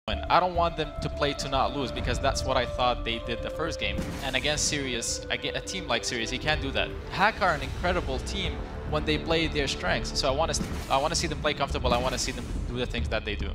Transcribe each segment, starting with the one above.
I don't want them to play to not lose because that's what I thought they did the first game. And against Sirius, a team like Sirius, he can't do that. Hack are an incredible team when they play their strengths. So I want to see them play comfortable. I want to see them do the things that they do.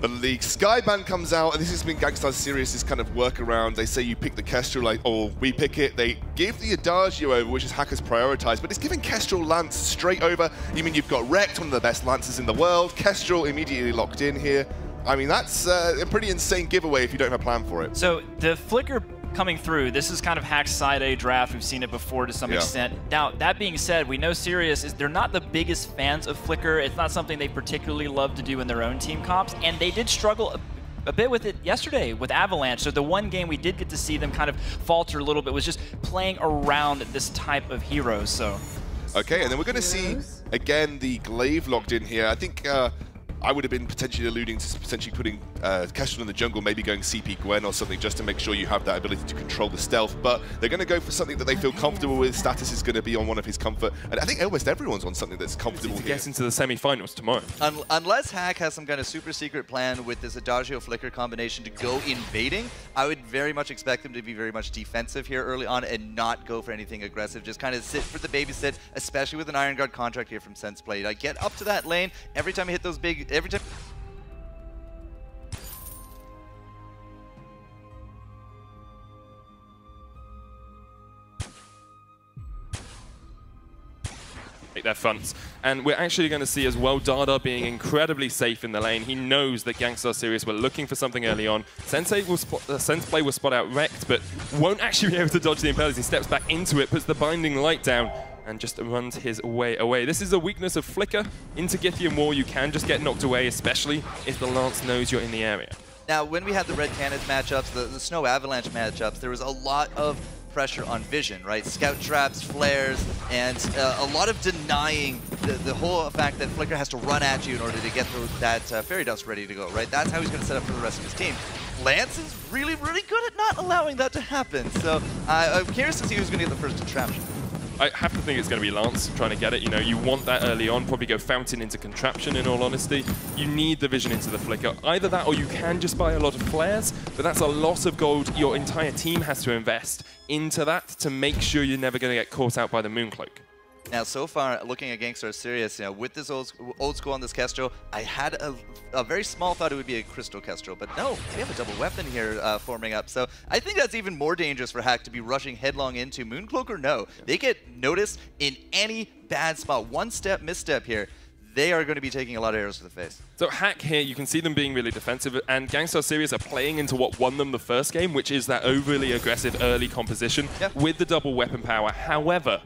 The league Skyban comes out, and this has been Gangstar Sirius's kind of workaround. They say you pick the Kestrel, like, oh, we pick it. They give the Adagio over, which is Hacker's prioritized, but it's giving Kestrel Lance straight over. You mean you've got Rekt, one of the best Lances in the world. Kestrel immediately locked in here. I mean, that's a pretty insane giveaway if you don't have a plan for it. So the Flicker coming through, this is kind of Hack's side A draft. We've seen it before to some extent. Now, that being said, we know Sirius they're not the biggest fans of Flicker. It's not something they particularly love to do in their own team comps, and they did struggle a bit with it yesterday with Avalanche. So the one game we did get to see them kind of falter a little bit was just playing around this type of hero. So. Okay, and then we're going to see, again, the Glaive locked in here. I think I would have been potentially alluding to potentially putting Kestrel in the jungle, maybe going CP Gwen or something, just to make sure you have that ability to control the stealth. But they're going to go for something that they feel comfortable with. Status is going to be on one of his comfort. And I think almost everyone's on something that's comfortable here. Get into the semi-finals tomorrow. Unless Hack has some kind of super secret plan with this Adagio Flicker combination to go invading, I would very much expect them to be very much defensive here early on and not go for anything aggressive. Just kind of sit for the babysit, especially with an Iron Guard contract here from Senseplay. Like, get up to that lane. Every time you hit those big... Every time... Their fronts. And we're actually going to see as well Dada being incredibly safe in the lane. He knows that Gangstar Sirius were looking for something early on. Senseplay will spot out Rekt, but won't actually be able to dodge the Impellers. He steps back into it, puts the Binding Light down, and just runs his way away. This is a weakness of Flicker. Into Githyanki War, you can just get knocked away, especially if the Lance knows you're in the area. Now, when we had the Red Cannons matchups, the Snow Avalanche matchups, there was a lot of pressure on vision, right? Scout traps, flares, and a lot of denying the whole fact that Flicker has to run at you in order to get that Fairy Dust ready to go, right? That's how he's going to set up for the rest of his team. Lance is really, really good at not allowing that to happen, so I'm curious to see who's going to get the first contraption. I have to think it's going to be Lance trying to get it. You know, you want that early on, probably go Fountain into Contraption in all honesty. You need the vision into the Flicker. Either that or you can just buy a lot of flares, but that's a lot of gold your entire team has to invest into that to make sure you're never going to get caught out by the Mooncloak. Now, so far, looking at Gangstar Sirius, you know, with this old school on this Kestrel, I had a very small thought it would be a Crystal Kestrel, but no, we have a double weapon here forming up. So I think that's even more dangerous for Hack to be rushing headlong into Mooncloak or no. They get noticed in any bad spot. One step, misstep here. They are going to be taking a lot of arrows to the face. So Hack here, you can see them being really defensive, and Gangstar Sirius are playing into what won them the first game, which is that overly aggressive early composition with the double weapon power. However,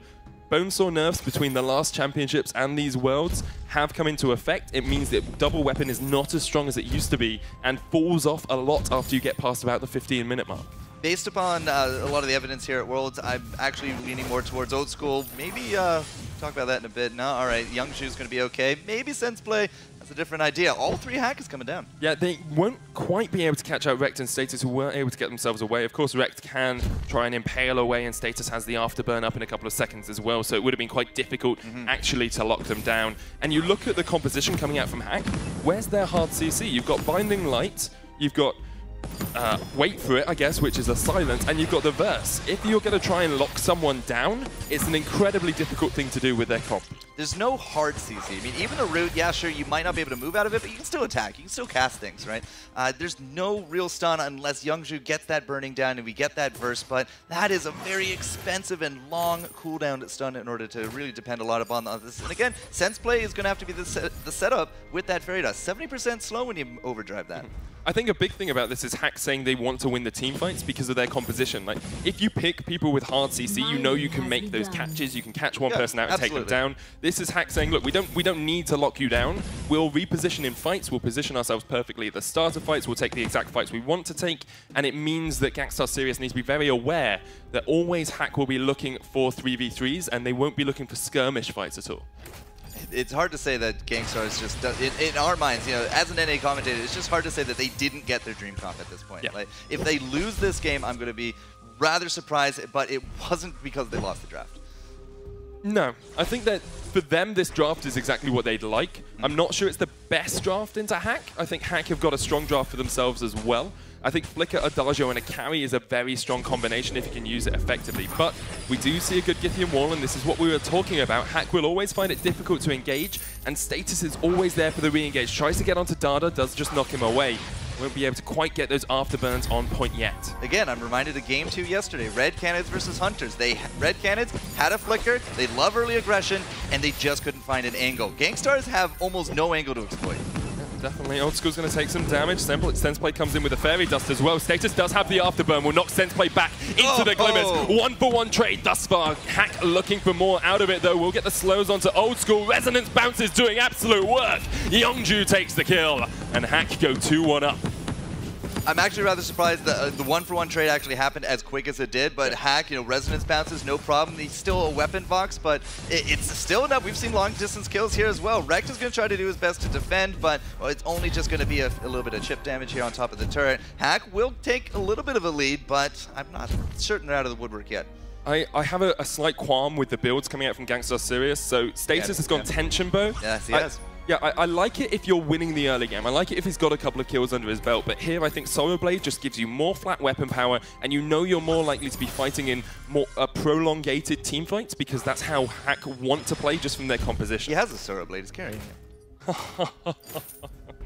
Bonesaw nerfs between the last championships and these worlds have come into effect. It means that double weapon is not as strong as it used to be and falls off a lot after you get past about the 15-minute mark. Based upon a lot of the evidence here at Worlds, I'm actually leaning more towards old school. Maybe talk about that in a bit. No, all right, Youngshu's going to be okay. Maybe Senseplay. That's a different idea. All three Hack is coming down. Yeah, they won't quite be able to catch out Rekt and Status, who weren't able to get themselves away. Of course, Rekt can try and impale away, and Status has the afterburn up in a couple of seconds as well, so it would have been quite difficult actually to lock them down. And you look at the composition coming out from Hack, where's their hard CC? You've got Binding Light, you've got Wait for It, I guess, which is a silence, and you've got the Verse. If you're going to try and lock someone down, it's an incredibly difficult thing to do with their comp. There's no hard CC. I mean, even a root, yeah, sure, you might not be able to move out of it, but you can still attack. You can still cast things, right? There's no real stun unless Youngshu gets that burning down and we get that Verse, but that is a very expensive and long cooldown stun in order to really depend a lot upon this. And again, Senseplay is going to have to be the setup with that Fairy Dust. 70% slow when you overdrive that. I think a big thing about this is Hack saying they want to win the team fights because of their composition. Like, if you pick people with hard CC, you know you can make those catches. You can catch one person out and take them down. This is Hack saying, look, we don't need to lock you down. We'll reposition in fights. We'll position ourselves perfectly at the start of fights. We'll take the exact fights we want to take. And it means that Gangstar Sirius needs to be very aware that always Hack will be looking for 3v3s and they won't be looking for skirmish fights at all. It's hard to say that Gangstar is just, in our minds, you know, as an NA commentator, it's just hard to say that they didn't get their dream comp at this point. Yeah. Like, if they lose this game, I'm going to be rather surprised, but it wasn't because they lost the draft. No, I think that for them, this draft is exactly what they'd like. I'm not sure it's the best draft into Hack. I think Hack have got a strong draft for themselves as well. I think Flicker, Adagio, and a carry is a very strong combination if you can use it effectively. But we do see a good Gythian wall, and this is what we were talking about. Hack will always find it difficult to engage, and Status is always there for the re-engage. Tries to get onto Dada, does just knock him away. Won't be able to quite get those afterburns on point yet. Again, I'm reminded of Game 2 yesterday. Red Canids versus Hunters. Red Canids had a flicker, they love early aggression, and they just couldn't find an angle. Gangstars have almost no angle to exploit. Definitely, Old School's going to take some damage. Senseplay comes in with a Fairy Dust as well. Status does have the Afterburn, will knock Senseplay back into the Glimmers. 1-for-1 trade thus far. Hack looking for more out of it though. We'll get the slows onto Old School. Resonance bounces doing absolute work. Youngju takes the kill, and Hack go 2-1 up. I'm actually rather surprised that the 1-for-1 trade actually happened as quick as it did, but Hack, resonance bounces, no problem. He's still a weapon box, but it's still enough. We've seen long distance kills here as well. Rekt is going to try to do his best to defend, but it's only just going to be a little bit of chip damage here on top of the turret. Hack will take a little bit of a lead, but I'm not certain they're out of the woodwork yet. I have a slight qualm with the builds coming out from Gangstar Sirius. So Status has gone Tension Bow. Yes, he has. Yeah, I like it if you're winning the early game. I like it if he's got a couple of kills under his belt. But here, I think Solar Blade just gives you more flat weapon power, and you're more likely to be fighting in more prolongated team fights, because that's how Hack want to play just from their composition. He has a Solar Blade. He's carrying it.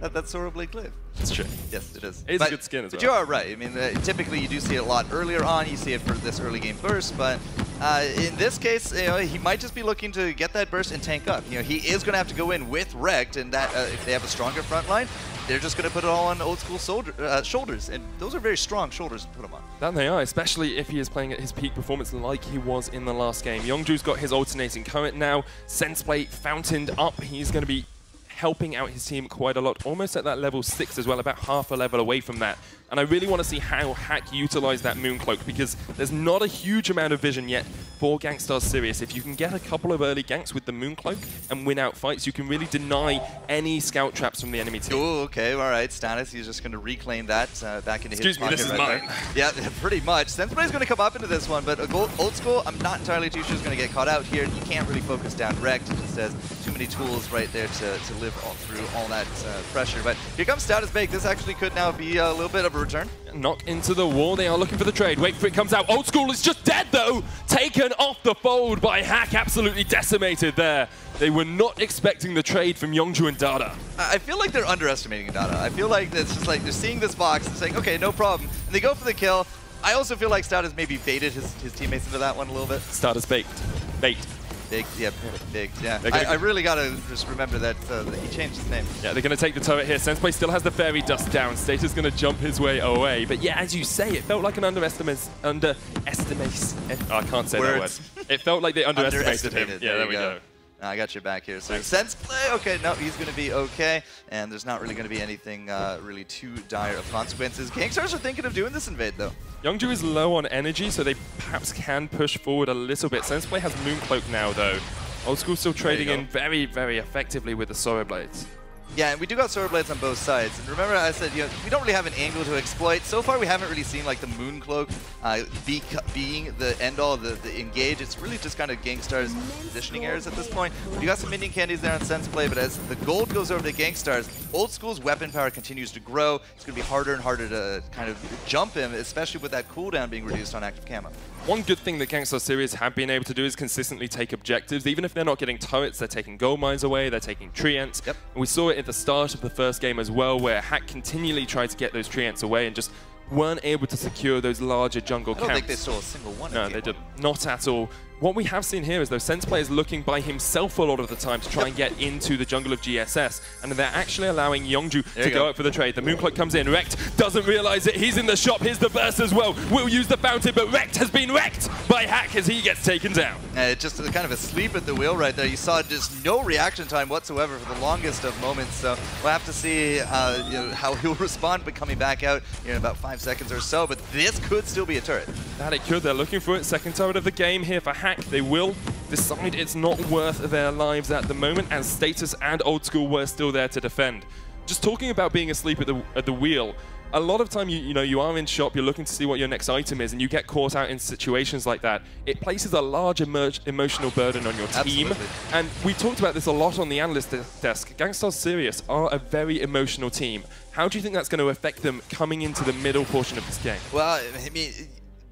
That's Solar Blade Glaive. It's true. Yes, it is. It's a good skin as well. But you are right. I mean, typically you do see it a lot earlier on. You see it for this early game burst, but in this case, he might just be looking to get that burst and tank up. He is going to have to go in with Rekt, and that if they have a stronger front line, they're just going to put it all on Old School shoulders, and those are very strong shoulders to put them on. That they are, especially if he is playing at his peak performance like he was in the last game. Youngju's got his alternating current now. Senseplay fountained up. He's going to be helping out his team quite a lot, almost at that level 6 as well, about half a level away from that. And I really want to see how Hack utilize that Mooncloak, because there's not a huge amount of vision yet for Gangstar Sirius. If you can get a couple of early ganks with the Mooncloak and win out fights, you can really deny any scout traps from the enemy team. Oh, okay, all right. Status, he's just going to reclaim that back into his pocket. Excuse me, this is mine. Yeah, pretty much. Sensplay's going to come up into this one, but Old School, I'm not entirely too sure is going to get caught out here. You can't really focus down Rekt. It just has too many tools right there to live through all that pressure. But here comes Status Bake. This actually could now be a little bit of a return. Knock into the wall. They are looking for the trade. Wait for it, comes out. Old School is just dead, though. Taken off the fold by Hack. Absolutely decimated there. They were not expecting the trade from Youngju and Dada. I feel like they're underestimating Dada. I feel like it's just like they're seeing this box and saying, okay, no problem. And they go for the kill. I also feel like Status maybe baited his teammates into that one a little bit. Status baked. Bait. Big, yeah, big, yeah. I really gotta just remember that he changed his name. Yeah, they're gonna take the turret here. Senseplay still has the Fairy Dust down. Status gonna jump his way away. But yeah, as you say, it felt like an underestimate. I can't say that word. It felt like they underestimated him. Yeah, there we go. I got your back here. So Senseplay, okay, no, he's going to be okay. And there's not really going to be anything really too dire of consequences. Gangstars are thinking of doing this invade, though. Youngju is low on energy, so they perhaps can push forward a little bit. Senseplay has Mooncloak now, though. Old School still trading in very, very effectively with the Solar Blades. Yeah, and we do got Solar Blades on both sides. And remember I said, we don't really have an angle to exploit. So far, we haven't really seen like the Mooncloak being the end-all, the engage. It's really just kind of Gangstar's positioning errors at this point. You got some minion candies there on Senseplay, but as the gold goes over to Gangstars, Old School's weapon power continues to grow. It's going to be harder and harder to kind of jump him, especially with that cooldown being reduced on active camo. One good thing that Gangstar Sirius have been able to do is consistently take objectives. Even if they're not getting turrets, they're taking gold mines away, they're taking treants. Yep. And we saw it at the start of the first game as well, where Hack continually tried to get those treants away and just weren't able to secure those larger jungle camps. I don't think they saw a single one. No, they did not at all. What we have seen here is, though, Senseplay is looking by himself a lot of the time to try and get into the jungle of GSS, and they're actually allowing Youngju to go out for the trade. The Mooncloak comes in. Rekt doesn't realize it. He's in the shop. Here's the burst as well. Will use the fountain, but Rekt has been wrecked by Hack as he gets taken down. Just kind of asleep at the wheel right there. You saw just no reaction time whatsoever for the longest of moments. So we'll have to see how he'll respond, but coming back out in about 5 seconds or so. But this could still be a turret. That it could. They're looking for it. Second turret of the game here for Hack. They will decide it's not worth their lives at the moment, as Status and Old School were still there to defend. Just talking about being asleep at the wheel, a lot of time you are in shop, you're looking to see what your next item is, and you get caught out in situations like that. It places a large emotional burden on your team. Absolutely. And we talked about this a lot on the analyst desk. Gangstars Sirius are a very emotional team. How do you think that's going to affect them coming into the middle portion of this game? Well, I mean,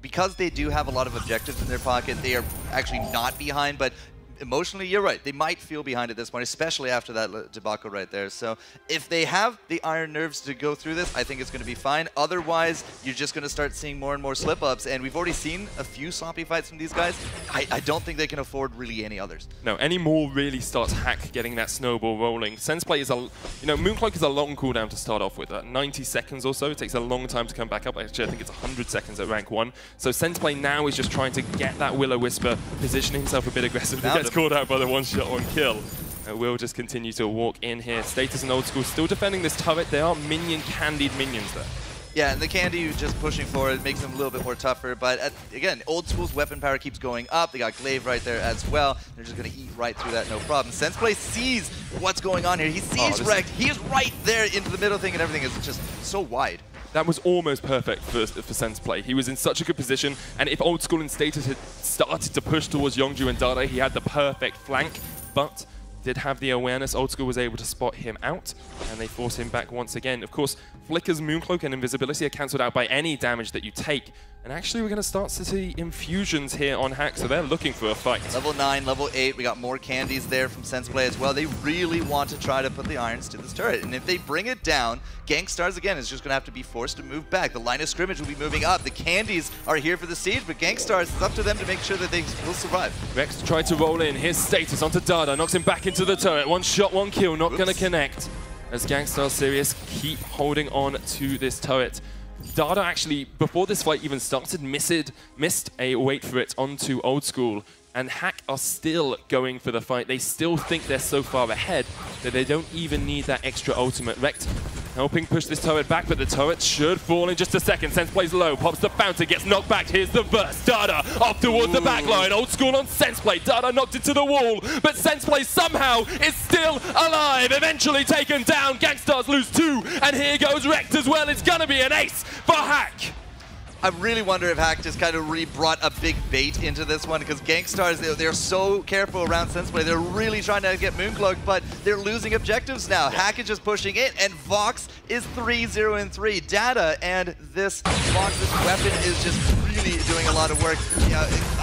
because they do have a lot of objectives in their pocket, they are actually not behind, but emotionally, you're right. They might feel behind at this point, especially after that debacle right there. So if they have the iron nerves to go through this, I think it's going to be fine. Otherwise, you're just going to start seeing more and more slip-ups. And we've already seen a few sloppy fights from these guys. I don't think they can afford really any others. No, any more really starts Hack getting that snowball rolling. Sensplay is Mooncloak is a long cooldown to start off with. 90 seconds or so. It takes a long time to come back up. Actually, I think it's 100 seconds at rank 1. So Sensplay now is just trying to get that Will-O-Wisp, positioning himself a bit aggressively. Gets called out by the one-shot, one-kill. Will just continue to walk in here. Status and Old School still defending this turret. They are candied minions there. Yeah, and the Candy just pushing forward makes them a little bit more tougher. But again, Old School's weapon power keeps going up. They got Glaive right there as well. They're just going to eat right through that, no problem. Sensplay sees what's going on here. He sees Rekt. He is right there into the middle thing, and everything is just so wide. That was almost perfect for Sensplay. He was in such a good position, and if Old School and Status had started to push towards Yeongju and Dada, he had the perfect flank, but did have the awareness. Old School was able to spot him out, and they force him back once again. Of course, Flicker's Mooncloak and Invisibility are cancelled out by any damage that you take. And actually, we're going to start to see infusions here on Hack, so they're looking for a fight. Level 9, level 8, we got more candies there from Sensplay as well. They really want to try to put the irons to this turret. And if they bring it down, Gangstars, again, is just going to have to be forced to move back. The line of scrimmage will be moving up. The candies are here for the siege, but Gangstars, it's up to them to make sure that they will survive. Rex tried to roll in. His Status onto Dada, knocks him back into the turret. One shot, one kill, not going to connect. As Gangstars Sirius keep holding on to this turret. Dada actually, before this fight even started, missed a wait for it onto Old School. And Hack are still going for the fight. They still think they're so far ahead that they don't even need that extra ultimate. Rekt helping push this turret back, but the turret should fall in just a second. Senseplay's low, pops the fountain, gets knocked back. Here's the burst. Dada off towards the back line. Old School on Sensplay. Dada knocked into the wall, but Sensplay somehow is still alive. Eventually taken down. Gangstars lose 2, and here goes Rekt as well. It's gonna be an ace for Hack. I really wonder if Hack just kind of really brought a big bait into this one, because Gangstars, they're so careful around Sensplay. They're really trying to get Mooncloak, but they're losing objectives now. Hack is just pushing it, and Vox is 3-0-3. Dada and this Vox's weapon is just really doing a lot of work.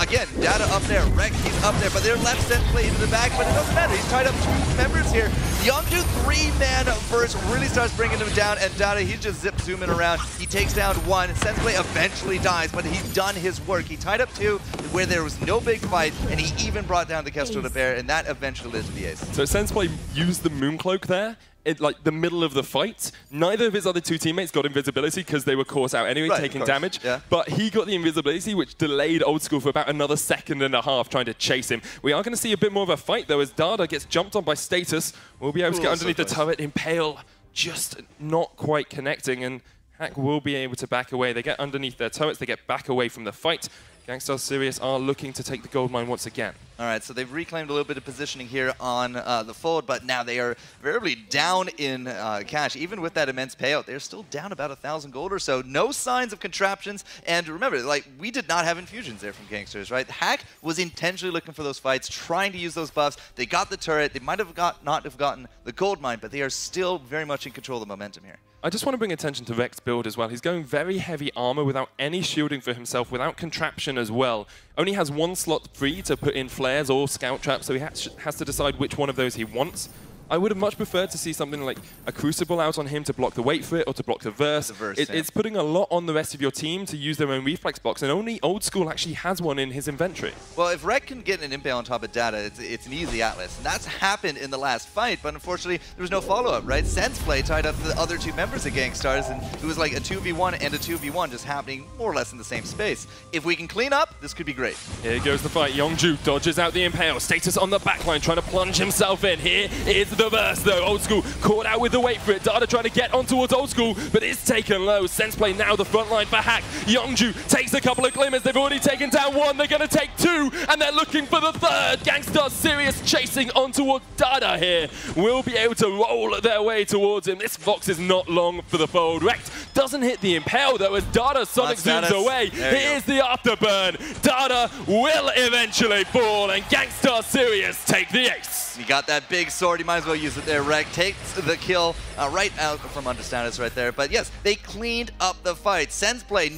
Again, Dada up there, Rekt, he's up there, but they're left Sensplay into the back, but it doesn't matter. He's tied up 2 members here. Yeongju 3-man burst really starts bringing him down, and Dada, he's just zip-zooming around. He takes down 1. Sensplay eventually dies, but he's done his work. He tied up 2 where there was no big fight, and he even brought down the Kestrel the Bear, and that eventually led to the ace. So Sensplay used the Mooncloak there in like the middle of the fight. Neither of his other 2 teammates got invisibility because they were caught out anyway, taking damage. Yeah. But he got the invisibility, which delayed Old School for about another second and a half trying to chase him. We are going to see a bit more of a fight though, as Dada gets jumped on by Status. We'll be able to get underneath the turret, Impale just not quite connecting, and Hack will be able to back away. They get underneath their turrets, they get back away from the fight. Gangstars Sirius are looking to take the gold mine once again. All right, so they've reclaimed a little bit of positioning here on the fold, but now they are variably down in cash. Even with that immense payout, they're still down about 1,000 gold or so. No signs of contraptions, and remember, like, we did not have infusions there from Gangsters, right? Hack was intentionally looking for those fights, trying to use those buffs. They got the turret. They might have not have gotten the gold mine, but they are still very much in control of the momentum here. I just want to bring attention to Rekt's build as well. He's going very heavy armor without any shielding for himself, without contraption as well. Only has 1 slot free to put in flares or scout traps, so he has to decide which one of those he wants. I would have much preferred to see something like a Crucible out on him to block the wait for it or to block the verse. It's putting a lot on the rest of your team to use their own reflex box, and only Old School actually has one in his inventory. Well, if Rekt can get an Impale on top of Dada, it's an easy Atlas. And that's happened in the last fight, but unfortunately, there was no follow-up, right? Sensplay tied up the other 2 members of Gangstars, and it was like a 2v1 and a 2v1 just happening more or less in the same space. If we can clean up, this could be great. Here goes the fight. Yeongju dodges out the Impale. Status on the backline, trying to plunge himself in. Here is the burst though. Old School caught out with the wait for it. Dada trying to get on towards Old School, but it's taken low. Sensplay now the front line for Hack. Youngju takes a couple of glimmers. They've already taken down one. They're going to take two, and they're looking for the third. Gangstar Sirius chasing on towards Dada here. Will be able to roll their way towards him. This Vox is not long for the fold. Rekt doesn't hit the Impale though as Dada Sonic zooms away. Here's the afterburn. Dada will eventually fall, and Gangstar Sirius take the ace. You got that big sword, you might as well use it there. Rekt takes the kill right out from under status right there. But yes, they cleaned up the fight. Sensplay,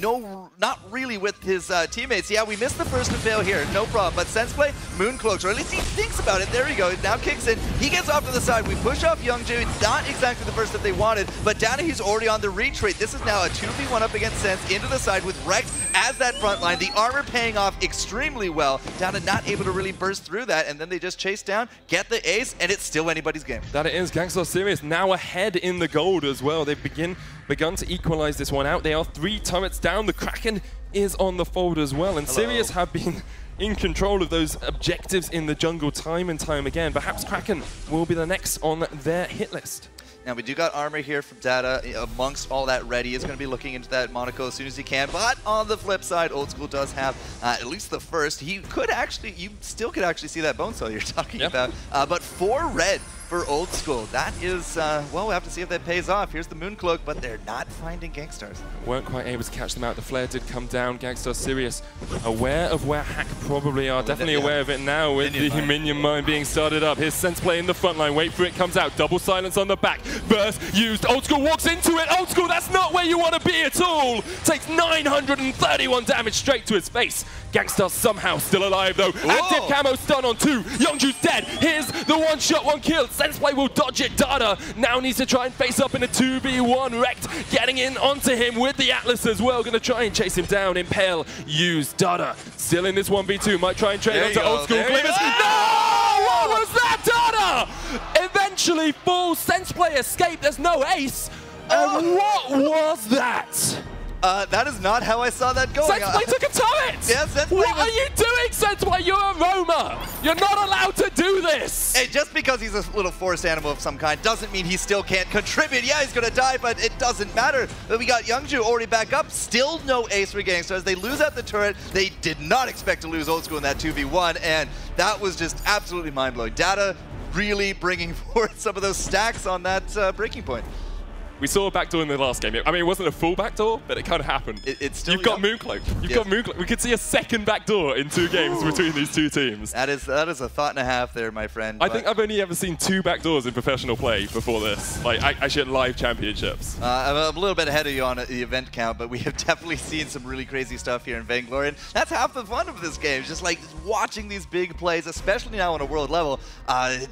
not really with his teammates. Yeah, we missed the first Impale here, no problem. But Sensplay, Mooncloaks, or at least he thinks about it. There we go, it now kicks in. He gets off to the side. We push off Youngju. It's not exactly the burst that they wanted, but Dada, he's already on the retreat. This is now a 2v1 up against Sens into the side with Rekt as that front line. The armor paying off extremely well. Dada not able to really burst through that, and then they just chase down, get the ace, and it's still anybody's game. That it is. Gangstar Sirius now ahead in the gold as well. They've begun to equalize this one out. They are 3 turrets down. The Kraken is on the fold as well, and Sirius have been in control of those objectives in the jungle time and time again. Perhaps Kraken will be the next on their hit list. Now, we do got armor here from Dada. Amongst all that ready, is going to be looking into that Monaco as soon as he can. But on the flip side, Old School does have at least the first. He could actually, you still could actually see that bone cell you're talking about. But 4 red for Old School. That is, well, we'll have to see if that pays off. Here's the Mooncloak, but they're not finding Gangstars. Weren't quite able to catch them out. The flare did come down. Gangstar Sirius aware of where Hack probably are. Definitely aware of it now with the Minion Mine being started up. Here's Sensplay in the front line. Wait for it, comes out. Double silence on the back. Burst used. Old School walks into it. Old School, that's not where you want to be at all. Takes 931 damage straight to his face. Gangstar somehow still alive though. Active camo stun on 2. Youngju's dead. Here's the one-shot, one kill. Sensplay will dodge it. Dada now needs to try and face up in a 2v1. Rekt getting in onto him with the Atlas as well. Gonna try and chase him down. Impale used. Dada still in this 1v2. Might try and trade onto Old School. Glimmers. No! What was that, Dada? Eventually full Sensplay escape. There's no ace. And what was that? That is not how I saw that going. Sensplay took a turret! Yeah, Sensplay what are you doing, Sensplay? You're a roamer! You're not allowed to do this! Hey, just because he's a little forest animal of some kind doesn't mean he still can't contribute. Yeah, he's gonna die, but it doesn't matter. But we got Youngju already back up. Still no ace for Gangstars. They lose out the turret. They did not expect to lose Old School in that 2v1, and that was just absolutely mind-blowing. Dada really bringing forth some of those stacks on that breaking point. We saw a backdoor in the last game. I mean, it wasn't a full backdoor, but it kind of happened. It's still You've got Mooncloak. You've got Mooncloak. We could see a second backdoor in 2 games between these 2 teams. That is a thought and a half there, my friend. I think I've only ever seen 2 backdoors in professional play before this. Like, actually at live championships. I'm a little bit ahead of you on the event count, but we have definitely seen some really crazy stuff here in Vainglory. And that's half the fun of this game, just like watching these big plays, especially now on a world level.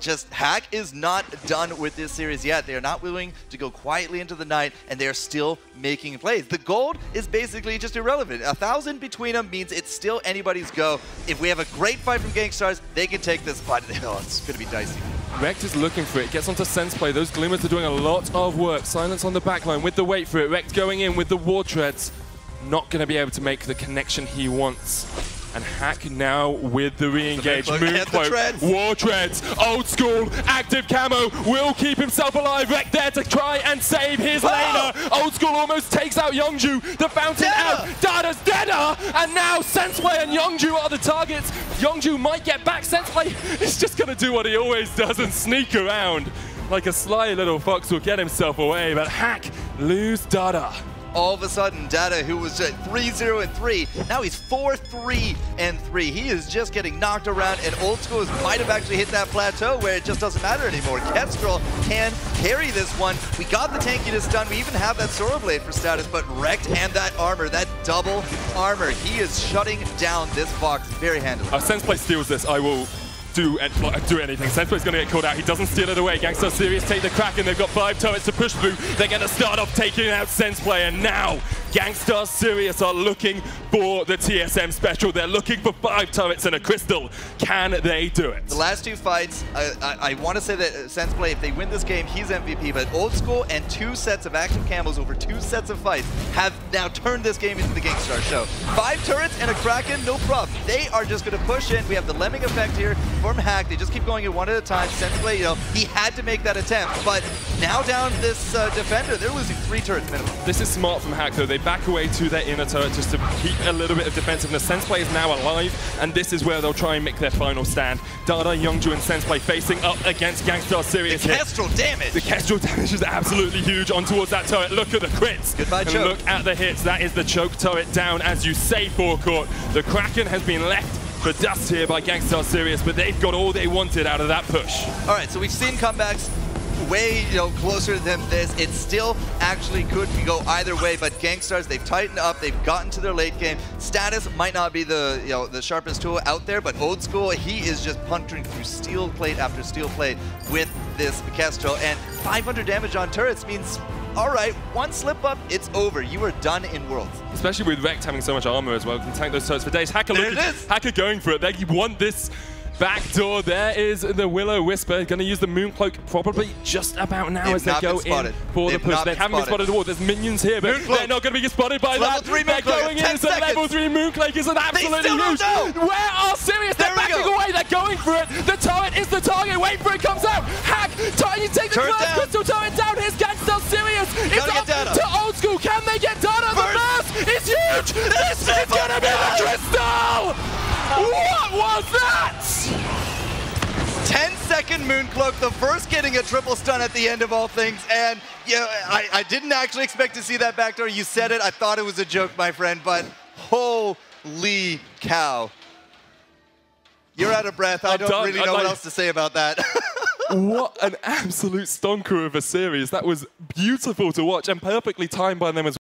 Just Hack is not done with this series yet. They are not willing to go quietly into the night, and they're still making plays. The gold is basically just irrelevant. 1,000 between them means it's still anybody's go. If we have a great fight from Gangstars, they can take this fight. Oh, it's going to be dicey. Rekt is looking for it, gets onto Sensplay. Those Glimmers are doing a lot of work. Silence on the backline with the wait for it. Rekt going in with the War Treads. Not going to be able to make the connection he wants. And Hack now with the re-engage. Mooncloak, War Treads, Old School, active camo, will keep himself alive. Rekt there to try and save his laner. Old School almost takes out Youngju. The fountain out. Dada's deader. And now Sensplay and Youngju are the targets. Youngju might get back. Sensplay is just going to do what he always does and sneak around. Like a sly little fox will get himself away. But Hack lose Dada. All of a sudden, Dada, who was at 3-0-3, now he's 4-3-3. He is just getting knocked around, and Old School might have actually hit that plateau where it just doesn't matter anymore. Kestrel can carry this one. We got the tankiness done. We even have that Sora Blade for status, but Rekt and that armor, that double armor, he is shutting down this Fox very handily. Sensplay steals this. I will do anything. Sensplay's going to get called out. He doesn't steal it away. Gangstar Sirius take the Kraken. They've got 5 turrets to push through. They're going to start off taking out Sensplay, and now Gangstar Sirius are looking for the TSM special. They're looking for 5 turrets and a crystal. Can they do it? The last 2 fights, I want to say that Sensplay, if they win this game, he's MVP, but Old School and 2 sets of active camos over 2 sets of fights have now turned this game into the Gangstar show. 5 turrets and a Kraken, no problem. they are just going to push in. We have the lemming effect here from Hack. They just keep going in one at a time. Sensplay, you know, he had to make that attempt, but now down this defender, they're losing 3 turrets minimum. This is smart from Hack, though. They back away to their inner turret just to keep a little bit of defensiveness. Sensplay is now alive, and this is where they'll try and make their final stand. Dada, Youngju, and Sensplay facing up against Gangstar Sirius. The Kestrel damage! The Kestrel damage is absolutely huge on towards that turret. Look at the crits. Goodbye, and choke. Look at the hits. That is the choke turret down, as you say, Forecourt. The Kraken has been left for dust here by Gangstar Sirius, but they've got all they wanted out of that push. All right, so we've seen comebacks way closer than this. It still actually could go either way, but Gangstars, they've tightened up, they've gotten to their late game. Status might not be the the sharpest tool out there, but Old School, he is just puncturing through steel plate after steel plate with this Kestrel, and 500 damage on turrets means, all right, one slip up, it's over. You are done in Worlds. Especially with Rekt having so much armor as well, can tank those turrets for days. Hacker, Hacker going for it. They want this backdoor. There is the Will-O-Wisp. Going to use the Mooncloak probably just about now as they go in for the push. They haven't been spotted at all. There's minions here, but they're not going to be spotted by that. They're going in, so level 3 Mooncloak is an absolutely huge. Where are Sirius? They're backing away. They're going for it. The turret is the target. Wait for it, comes out. Hack, you take the first crystal turret down. Here's Gangstar Sirius. It's up to Old School. Can they get Dada? The burst is huge. This is going to be the crystal. What was that? 10-second Mooncloak, the first getting a triple stun at the end of all things, and yeah, I didn't actually expect to see that backdoor. You said it, I thought it was a joke, my friend, but holy cow. You're out of breath. I don't really know what else to say about that. What an absolute stonker of a series. That was beautiful to watch and perfectly timed by them as well.